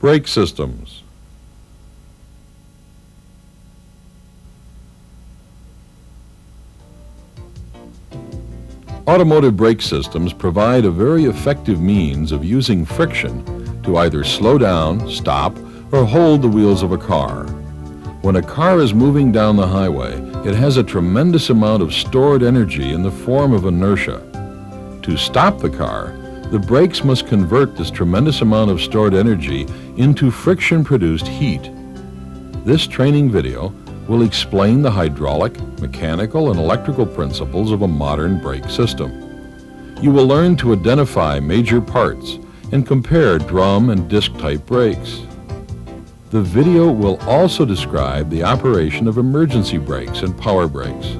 Brake systems. Automotive brake systems provide a very effective means of using friction to either slow down, stop, or hold the wheels of a car. When a car is moving down the highway, it has a tremendous amount of stored energy in the form of inertia. To stop the car, the brakes must convert this tremendous amount of stored energy into friction-produced heat. This training video will explain the hydraulic, mechanical, and electrical principles of a modern brake system. You will learn to identify major parts and compare drum and disc-type brakes. The video will also describe the operation of emergency brakes and power brakes.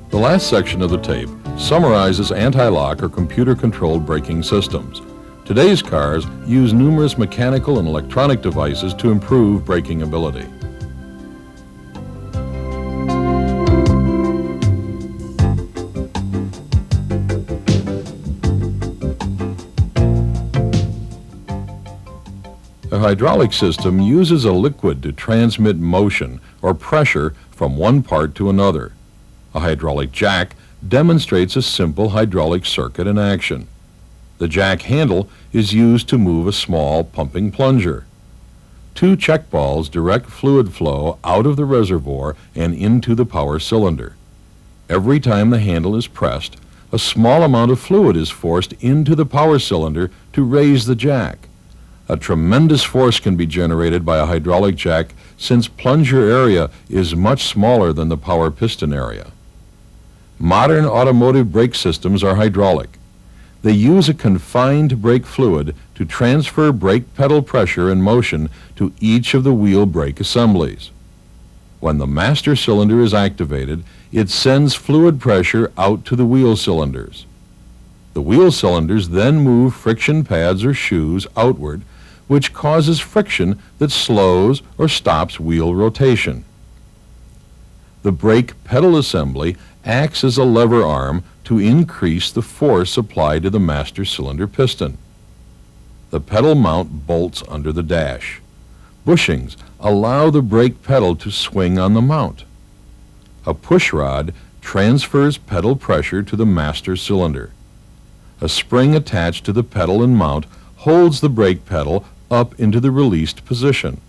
The last section of the tape summarizes anti-lock or computer-controlled braking systems. Today's cars use numerous mechanical and electronic devices to improve braking ability. A hydraulic system uses a liquid to transmit motion or pressure from one part to another. A hydraulic jack demonstrates a simple hydraulic circuit in action. The jack handle is used to move a small pumping plunger. Two check balls direct fluid flow out of the reservoir and into the power cylinder. Every time the handle is pressed, a small amount of fluid is forced into the power cylinder to raise the jack. A tremendous force can be generated by a hydraulic jack since plunger area is much smaller than the power piston area. Modern automotive brake systems are hydraulic. They use a confined brake fluid to transfer brake pedal pressure and motion to each of the wheel brake assemblies. When the master cylinder is activated, it sends fluid pressure out to the wheel cylinders. The wheel cylinders then move friction pads or shoes outward, which causes friction that slows or stops wheel rotation. The brake pedal assembly acts as a lever arm to increase the force applied to the master cylinder piston. The pedal mount bolts under the dash. Bushings allow the brake pedal to swing on the mount. A push rod transfers pedal pressure to the master cylinder. A spring attached to the pedal and mount holds the brake pedal up into the released position.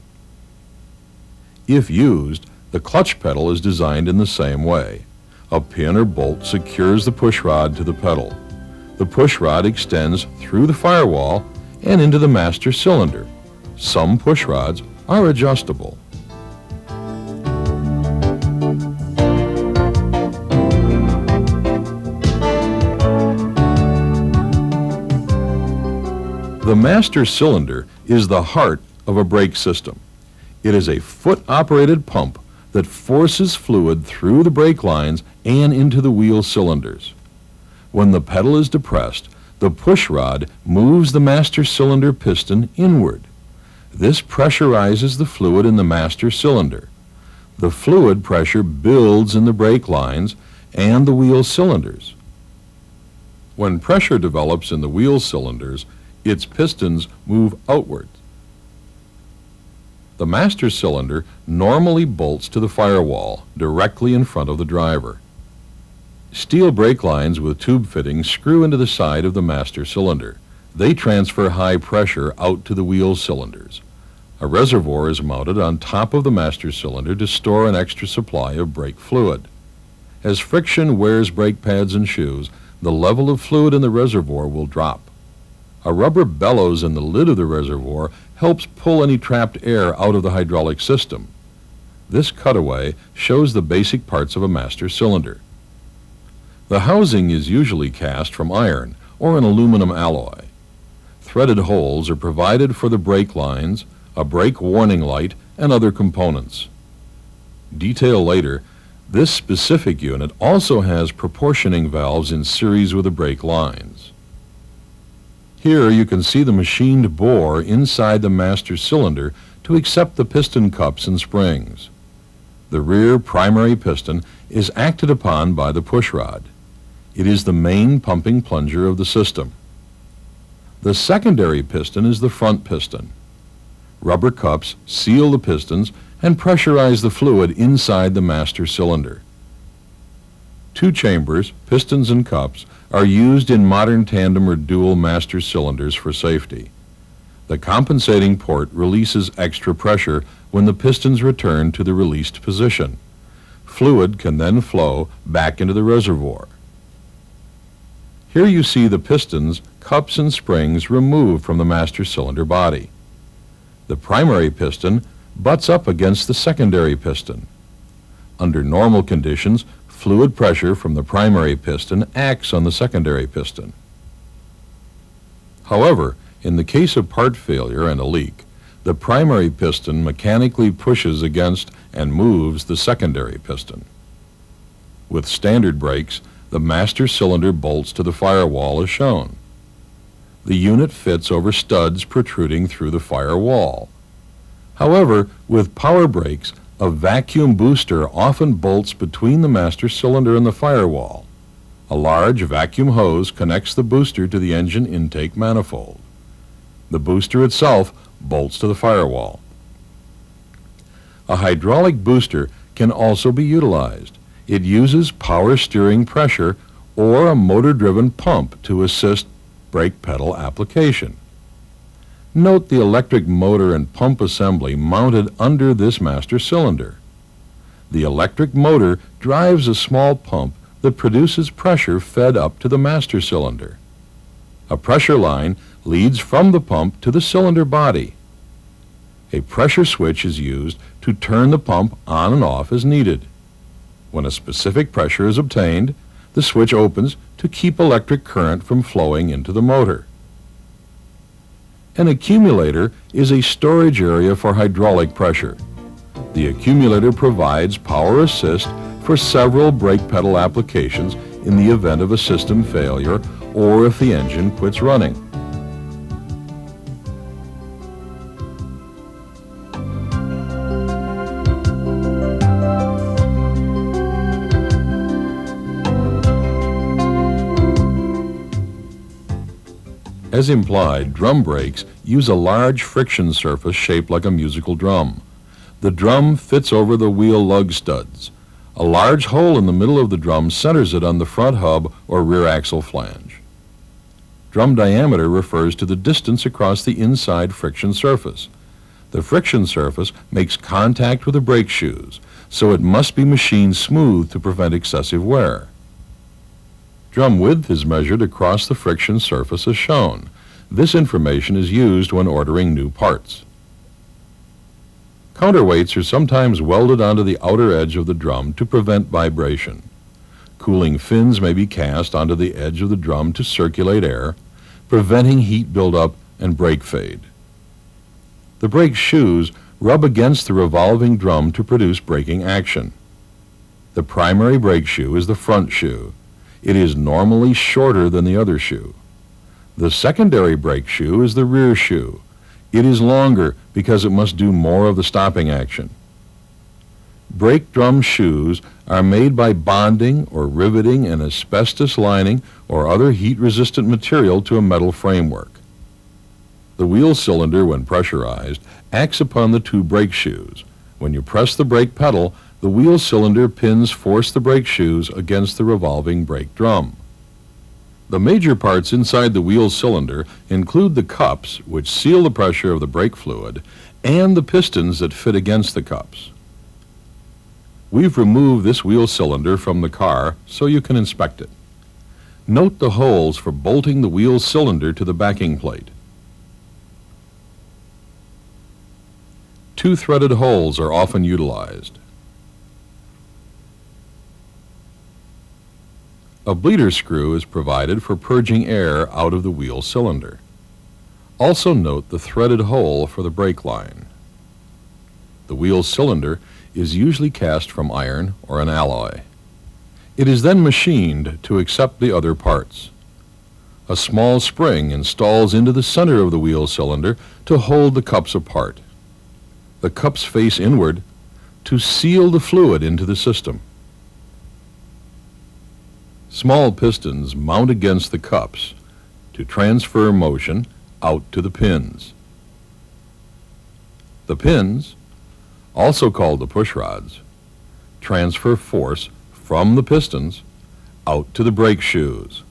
If used, the clutch pedal is designed in the same way. A pin or bolt secures the push rod to the pedal. The push rod extends through the firewall and into the master cylinder. Some push rods are adjustable. The master cylinder is the heart of a brake system. It is a foot-operated pump that forces fluid through the brake lines and into the wheel cylinders. When the pedal is depressed, the push rod moves the master cylinder piston inward. This pressurizes the fluid in the master cylinder. The fluid pressure builds in the brake lines and the wheel cylinders. When pressure develops in the wheel cylinders, its pistons move outward. The master cylinder normally bolts to the firewall directly in front of the driver. Steel brake lines with tube fittings screw into the side of the master cylinder. They transfer high pressure out to the wheel cylinders. A reservoir is mounted on top of the master cylinder to store an extra supply of brake fluid. As friction wears brake pads and shoes, the level of fluid in the reservoir will drop. A rubber bellows in the lid of the reservoir helps pull any trapped air out of the hydraulic system. This cutaway shows the basic parts of a master cylinder. The housing is usually cast from iron or an aluminum alloy. Threaded holes are provided for the brake lines, a brake warning light, and other components. Detail later, this specific unit also has proportioning valves in series with the brake lines. Here you can see the machined bore inside the master cylinder to accept the piston cups and springs. The rear primary piston is acted upon by the push rod. It is the main pumping plunger of the system. The secondary piston is the front piston. Rubber cups seal the pistons and pressurize the fluid inside the master cylinder. Two chambers, pistons and cups, are used in modern tandem or dual master cylinders for safety. The compensating port releases extra pressure when the pistons return to the released position. Fluid can then flow back into the reservoir. Here you see the pistons, cups, and springs removed from the master cylinder body. The primary piston butts up against the secondary piston. Under normal conditions, fluid pressure from the primary piston acts on the secondary piston. However, in the case of part failure and a leak, the primary piston mechanically pushes against and moves the secondary piston. With standard brakes, the master cylinder bolts to the firewall as shown. The unit fits over studs protruding through the firewall. However, with power brakes, a vacuum booster often bolts between the master cylinder and the firewall. A large vacuum hose connects the booster to the engine intake manifold. The booster itself bolts to the firewall. A hydraulic booster can also be utilized. It uses power steering pressure or a motor-driven pump to assist brake pedal application. Note the electric motor and pump assembly mounted under this master cylinder. The electric motor drives a small pump that produces pressure fed up to the master cylinder. A pressure line leads from the pump to the cylinder body. A pressure switch is used to turn the pump on and off as needed. When a specific pressure is obtained, the switch opens to keep electric current from flowing into the motor. An accumulator is a storage area for hydraulic pressure. The accumulator provides power assist for several brake pedal applications in the event of a system failure or if the engine quits running. As implied, drum brakes use a large friction surface shaped like a musical drum. The drum fits over the wheel lug studs. A large hole in the middle of the drum centers it on the front hub or rear axle flange. Drum diameter refers to the distance across the inside friction surface. The friction surface makes contact with the brake shoes, so it must be machined smooth to prevent excessive wear. Drum width is measured across the friction surface as shown. This information is used when ordering new parts. Counterweights are sometimes welded onto the outer edge of the drum to prevent vibration. Cooling fins may be cast onto the edge of the drum to circulate air, preventing heat buildup and brake fade. The brake shoes rub against the revolving drum to produce braking action. The primary brake shoe is the front shoe. It is normally shorter than the other shoe. The secondary brake shoe is the rear shoe. It is longer because it must do more of the stopping action. Brake drum shoes are made by bonding or riveting an asbestos lining or other heat-resistant material to a metal framework. The wheel cylinder, when pressurized, acts upon the two brake shoes. When you press the brake pedal, the wheel cylinder pins force the brake shoes against the revolving brake drum. The major parts inside the wheel cylinder include the cups, which seal the pressure of the brake fluid, and the pistons that fit against the cups. We've removed this wheel cylinder from the car so you can inspect it. Note the holes for bolting the wheel cylinder to the backing plate. Two threaded holes are often utilized. A bleeder screw is provided for purging air out of the wheel cylinder. Also note the threaded hole for the brake line. The wheel cylinder is usually cast from iron or an alloy. It is then machined to accept the other parts. A small spring installs into the center of the wheel cylinder to hold the cups apart. The cups face inward to seal the fluid into the system. Small pistons mount against the cups to transfer motion out to the pins. The pins, also called the push rods, transfer force from the pistons out to the brake shoes.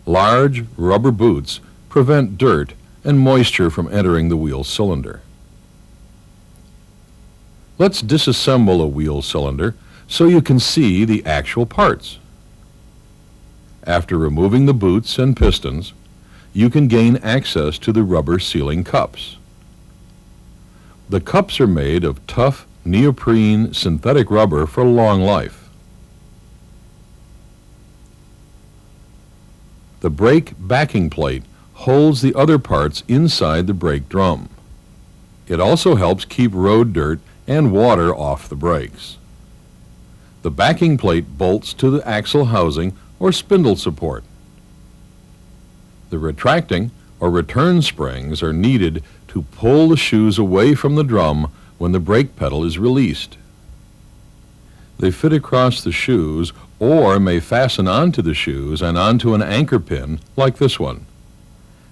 Large rubber boots prevent dirt and moisture from entering the wheel cylinder. Let's disassemble a wheel cylinder so you can see the actual parts. After removing the boots and pistons, you can gain access to the rubber sealing cups. The cups are made of tough neoprene synthetic rubber for long life. The brake backing plate holds the other parts inside the brake drum. It also helps keep road dirt and water off the brakes. The backing plate bolts to the axle housing or spindle support. The retracting or return springs are needed to pull the shoes away from the drum when the brake pedal is released. They fit across the shoes or may fasten onto the shoes and onto an anchor pin like this one.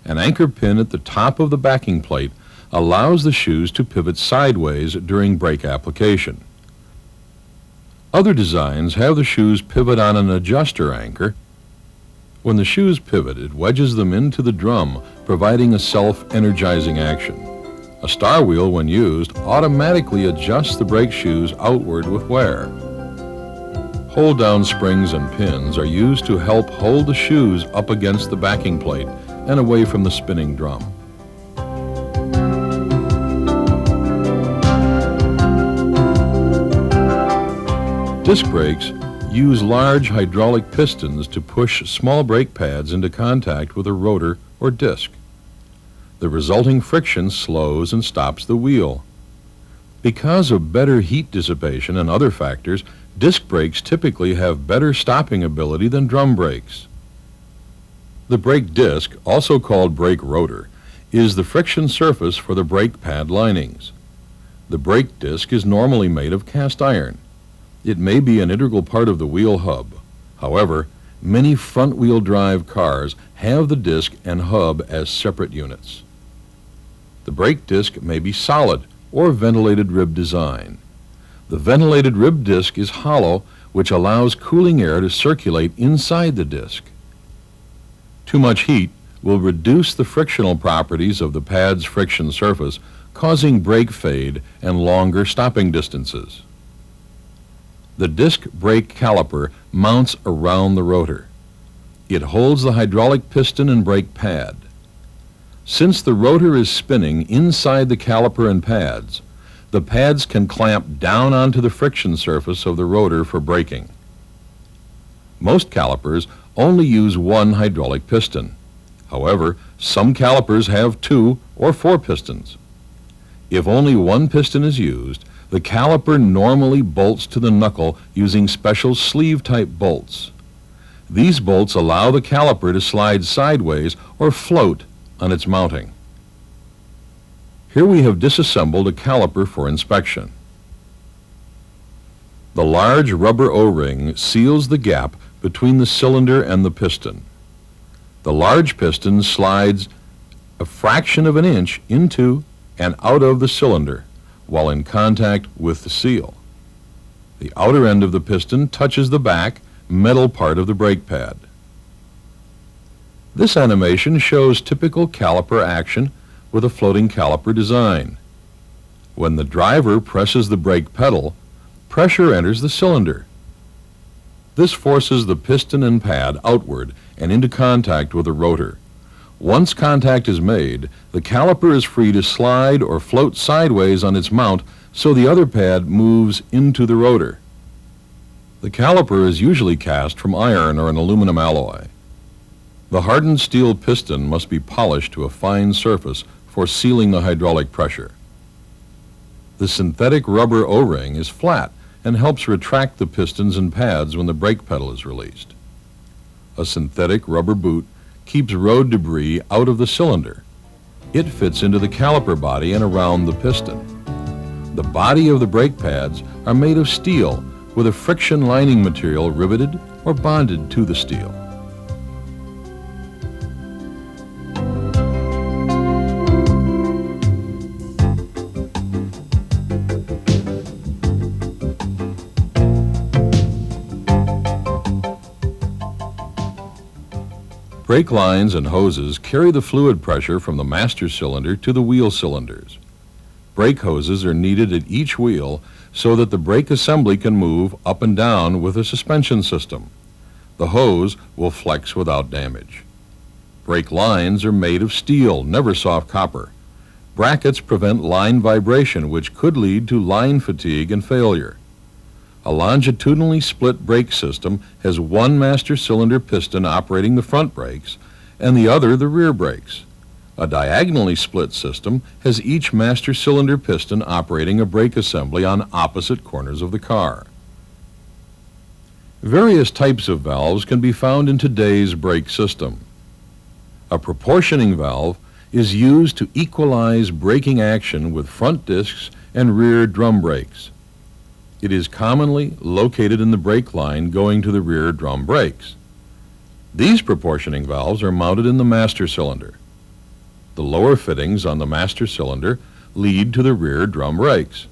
An anchor pin at the top of the backing plate allows the shoes to pivot sideways during brake application. Other designs have the shoes pivot on an adjuster anchor. When the shoes pivot, it wedges them into the drum, providing a self-energizing action. A star wheel, when used, automatically adjusts the brake shoes outward with wear. Hold-down springs and pins are used to help hold the shoes up against the backing plate and away from the spinning drum. Disc brakes use large hydraulic pistons to push small brake pads into contact with a rotor or disc. The resulting friction slows and stops the wheel. Because of better heat dissipation and other factors, disc brakes typically have better stopping ability than drum brakes. The brake disc, also called brake rotor, is the friction surface for the brake pad linings. The brake disc is normally made of cast iron. It may be an integral part of the wheel hub. However, many front-wheel drive cars have the disc and hub as separate units. The brake disc may be solid or ventilated rib design. The ventilated rib disc is hollow, which allows cooling air to circulate inside the disc. Too much heat will reduce the frictional properties of the pad's friction surface, causing brake fade and longer stopping distances. The disc brake caliper mounts around the rotor. It holds the hydraulic piston and brake pad. Since the rotor is spinning inside the caliper and pads, the pads can clamp down onto the friction surface of the rotor for braking. Most calipers only use one hydraulic piston. However, some calipers have 2 or 4 pistons. If only one piston is used, the caliper normally bolts to the knuckle using special sleeve-type bolts. These bolts allow the caliper to slide sideways or float on its mounting. Here we have disassembled a caliper for inspection. The large rubber O-ring seals the gap between the cylinder and the piston. The large piston slides a fraction of an inch into and out of the cylinder while in contact with the seal. The outer end of the piston touches the back, metal part of the brake pad. This animation shows typical caliper action with a floating caliper design. When the driver presses the brake pedal, pressure enters the cylinder. This forces the piston and pad outward and into contact with the rotor. Once contact is made, the caliper is free to slide or float sideways on its mount so the other pad moves into the rotor. The caliper is usually cast from iron or an aluminum alloy. The hardened steel piston must be polished to a fine surface for sealing the hydraulic pressure. The synthetic rubber O-ring is flat and helps retract the pistons and pads when the brake pedal is released. A synthetic rubber boot keeps road debris out of the cylinder. It fits into the caliper body and around the piston. The body of the brake pads are made of steel with a friction lining material riveted or bonded to the steel. Brake lines and hoses carry the fluid pressure from the master cylinder to the wheel cylinders. Brake hoses are needed at each wheel so that the brake assembly can move up and down with the suspension system. The hose will flex without damage. Brake lines are made of steel, never soft copper. Brackets prevent line vibration, which could lead to line fatigue and failure. A longitudinally split brake system has one master cylinder piston operating the front brakes and the other the rear brakes. A diagonally split system has each master cylinder piston operating a brake assembly on opposite corners of the car. Various types of valves can be found in today's brake system. A proportioning valve is used to equalize braking action with front discs and rear drum brakes. It is commonly located in the brake line going to the rear drum brakes. These proportioning valves are mounted in the master cylinder. The lower fittings on the master cylinder lead to the rear drum brakes.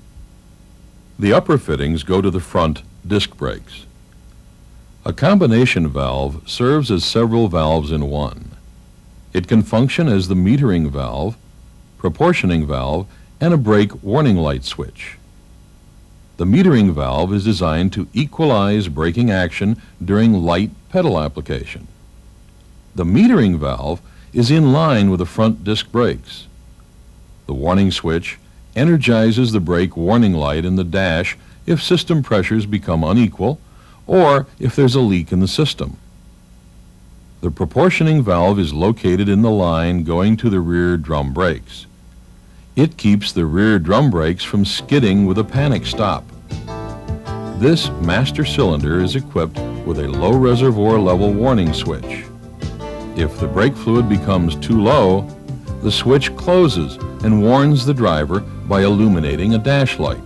The upper fittings go to the front disc brakes. A combination valve serves as several valves in one. It can function as the metering valve, proportioning valve, and a brake warning light switch. The metering valve is designed to equalize braking action during light pedal application. The metering valve is in line with the front disc brakes. The warning switch energizes the brake warning light in the dash if system pressures become unequal or if there's a leak in the system. The proportioning valve is located in the line going to the rear drum brakes. It keeps the rear drum brakes from skidding with a panic stop. This master cylinder is equipped with a low reservoir level warning switch. If the brake fluid becomes too low, the switch closes and warns the driver by illuminating a dash light.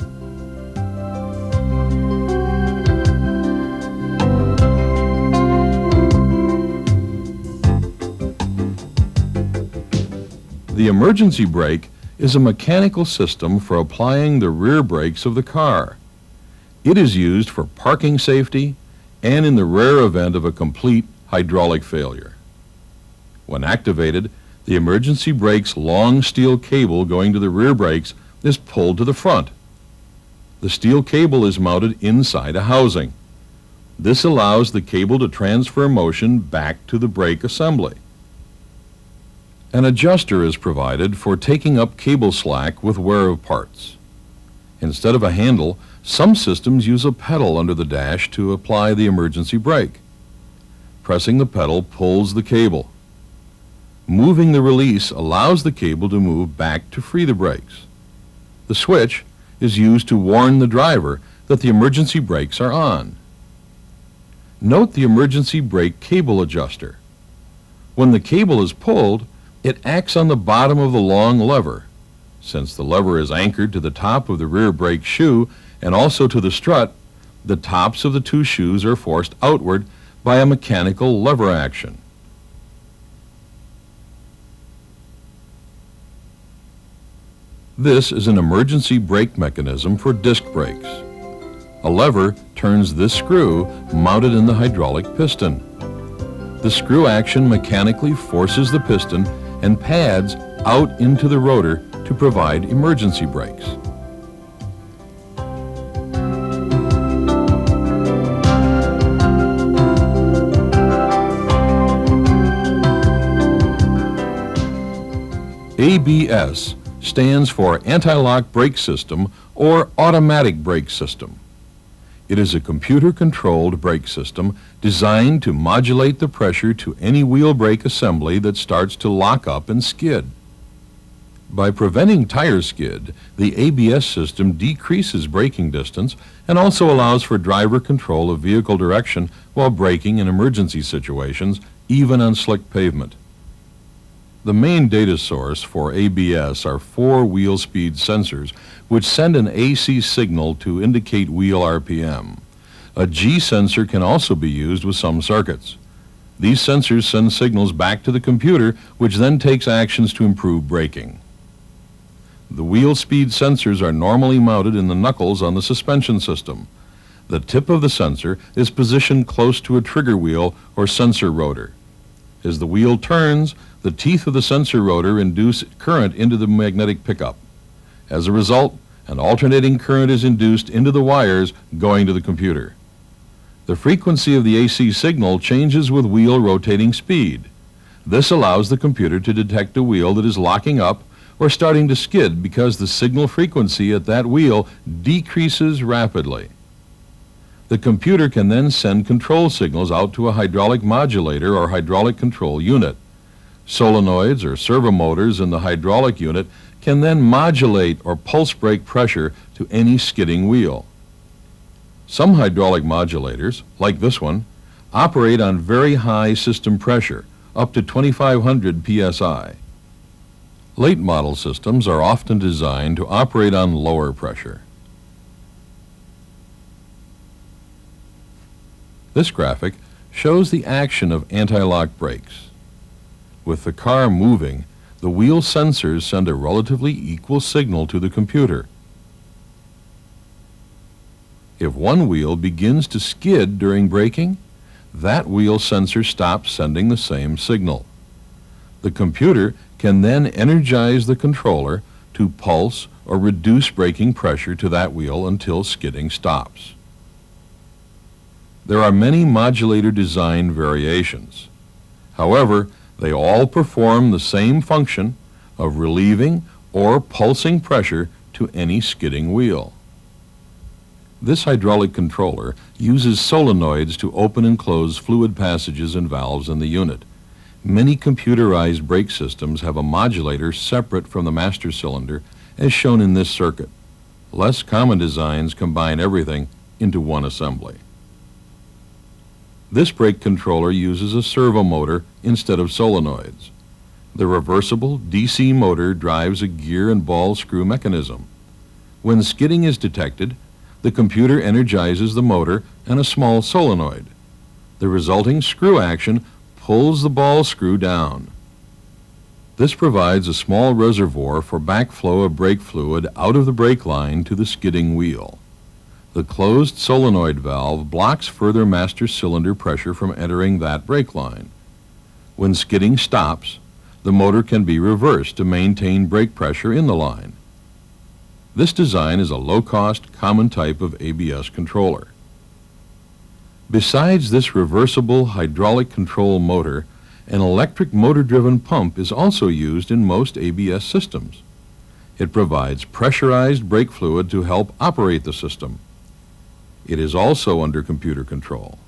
The emergency brake is a mechanical system for applying the rear brakes of the car. It is used for parking safety and in the rare event of a complete hydraulic failure. When activated, the emergency brake's long steel cable going to the rear brakes is pulled to the front. The steel cable is mounted inside a housing. This allows the cable to transfer motion back to the brake assembly. An adjuster is provided for taking up cable slack with wear of parts. Instead of a handle, some systems use a pedal under the dash to apply the emergency brake. Pressing the pedal pulls the cable. Moving the release allows the cable to move back to free the brakes. The switch is used to warn the driver that the emergency brakes are on. Note the emergency brake cable adjuster. When the cable is pulled, it acts on the bottom of the long lever. Since the lever is anchored to the top of the rear brake shoe and also to the strut, the tops of the two shoes are forced outward by a mechanical lever action. This is an emergency brake mechanism for disc brakes. A lever turns this screw mounted in the hydraulic piston. The screw action mechanically forces the piston and pads out into the rotor to provide emergency brakes. ABS stands for Anti-Lock Brake System or Automatic Brake System. It is a computer-controlled brake system designed to modulate the pressure to any wheel brake assembly that starts to lock up and skid. By preventing tire skid, the ABS system decreases braking distance and also allows for driver control of vehicle direction while braking in emergency situations, even on slick pavement. The main data source for ABS are 4 wheel speed sensors which send an AC signal to indicate wheel RPM. A G sensor can also be used with some circuits. These sensors send signals back to the computer, which then takes actions to improve braking. The wheel speed sensors are normally mounted in the knuckles on the suspension system. The tip of the sensor is positioned close to a trigger wheel or sensor rotor. As the wheel turns, the teeth of the sensor rotor induce current into the magnetic pickup. As a result, an alternating current is induced into the wires going to the computer. The frequency of the AC signal changes with wheel rotating speed. This allows the computer to detect a wheel that is locking up or starting to skid because the signal frequency at that wheel decreases rapidly. The computer can then send control signals out to a hydraulic modulator or hydraulic control unit. Solenoids or servo motors in the hydraulic unit can then modulate or pulse brake pressure to any skidding wheel. Some hydraulic modulators, like this one, operate on very high system pressure, up to 2,500 psi. Late model systems are often designed to operate on lower pressure. This graphic shows the action of anti-lock brakes. With the car moving, the wheel sensors send a relatively equal signal to the computer. If one wheel begins to skid during braking, that wheel sensor stops sending the same signal. The computer can then energize the controller to pulse or reduce braking pressure to that wheel until skidding stops. There are many modulator design variations. However, they all perform the same function of relieving or pulsing pressure to any skidding wheel. This hydraulic controller uses solenoids to open and close fluid passages and valves in the unit. Many computerized brake systems have a modulator separate from the master cylinder, as shown in this circuit. Less common designs combine everything into one assembly. This brake controller uses a servo motor instead of solenoids. The reversible DC motor drives a gear and ball screw mechanism. When skidding is detected, the computer energizes the motor and a small solenoid. The resulting screw action pulls the ball screw down. This provides a small reservoir for backflow of brake fluid out of the brake line to the skidding wheel. The closed solenoid valve blocks further master cylinder pressure from entering that brake line. When skidding stops, the motor can be reversed to maintain brake pressure in the line. This design is a low-cost, common type of ABS controller. Besides this reversible hydraulic control motor, an electric motor-driven pump is also used in most ABS systems. It provides pressurized brake fluid to help operate the system. It is also under computer control.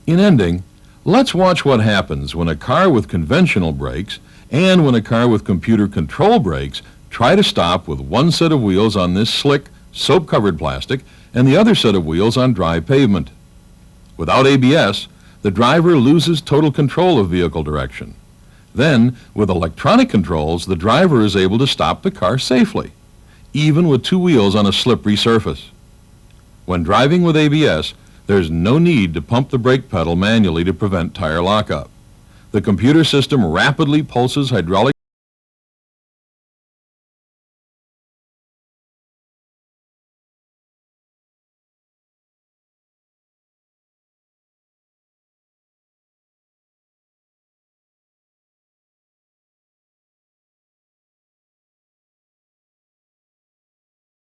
In ending, let's watch what happens when a car with conventional brakes and when a car with computer control brakes try to stop with one set of wheels on this slick, soap-covered plastic and the other set of wheels on dry pavement. Without ABS, the driver loses total control of vehicle direction. Then, with electronic controls, the driver is able to stop the car safely, even with two wheels on a slippery surface. When driving with ABS, there's no need to pump the brake pedal manually to prevent tire lockup. The computer system rapidly pulses hydraulic